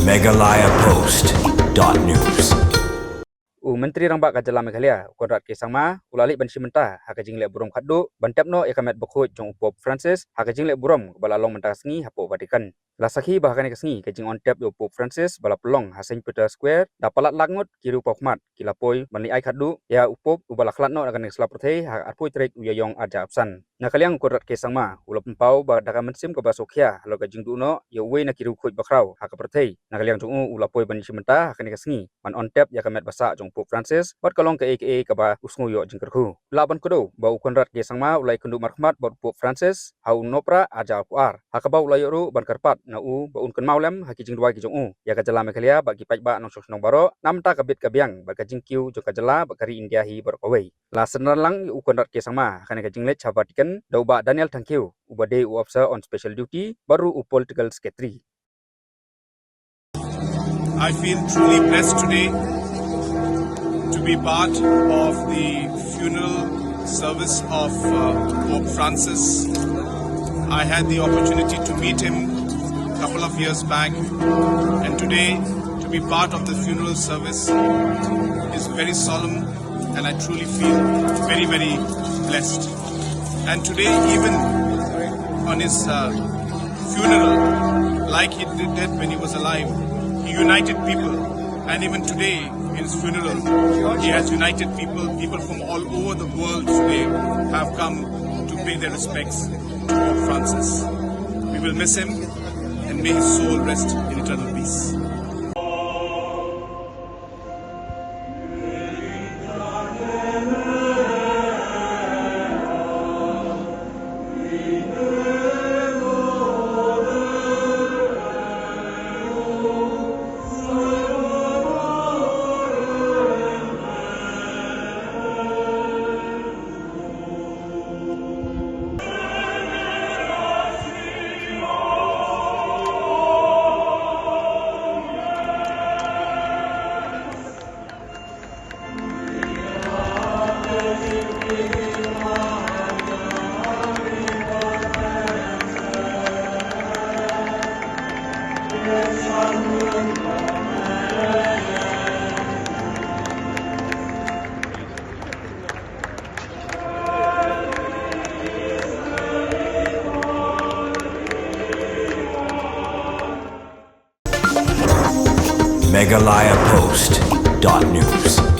megalayapost.news Menteri Rambak Kajalan Meghalaya, Konrad K. Sangma, ulalik ban Mentah, hakajing lek burom khaddu, bantapno ekamet bakhut jong Pop Francis, hakajing lek burom bala long mentah sengi hapo Vatican. Lasaki bahkan ke sengi kajing on tap yo Pop Francis bala pelong Hasain Peter Square, dapalat langut kiru pokmat, kilapoi manli ai khaddu, ya upop ubala khlatno akan selap protei hak arpoi trek uyayong aja absan. Nakaliang Konrad K. Sangma, ulap empau ba daka mensim ke basokia, lo kajing duno yo we na kiru khut bakrau hak protei. Nakaliang jong ulapoi ban Mentah hakan ke sengi, man on tap ya kamet basa jong Pop Francis, bat kalong ke aka kaba usngu yo jengkerku. Laban kudo, bau Konrad K. Sangma ulai kundu markhmat bat Pop Francis, hau nopra aja puar. Hakaba ulai ru ban karpat na baun kun maulem haki jing dua ki jong ya Kajalan Meghalaya bagi pajba nong nong baro, namta kabit kabiang bagi jingkiu jo Kajala bakari India hi berkawai. La senalang Konrad K. Sangma kana ka jingle Vatican, dauba Daniel Thankiu, ubade officer on special duty, baru political secretary. I feel truly blessed today to be part of the funeral service of Pope Francis. I had the opportunity to meet him a couple of years back, and today to be part of the funeral service is very solemn, and I truly feel very, very blessed. And today, even on his funeral, like he did when he was alive, he united people, and even today in his funeral, he has united people. People from all over the world today have come to pay their respects to Pope Francis. We will miss him, and may his soul rest in eternal peace. megalayapost.news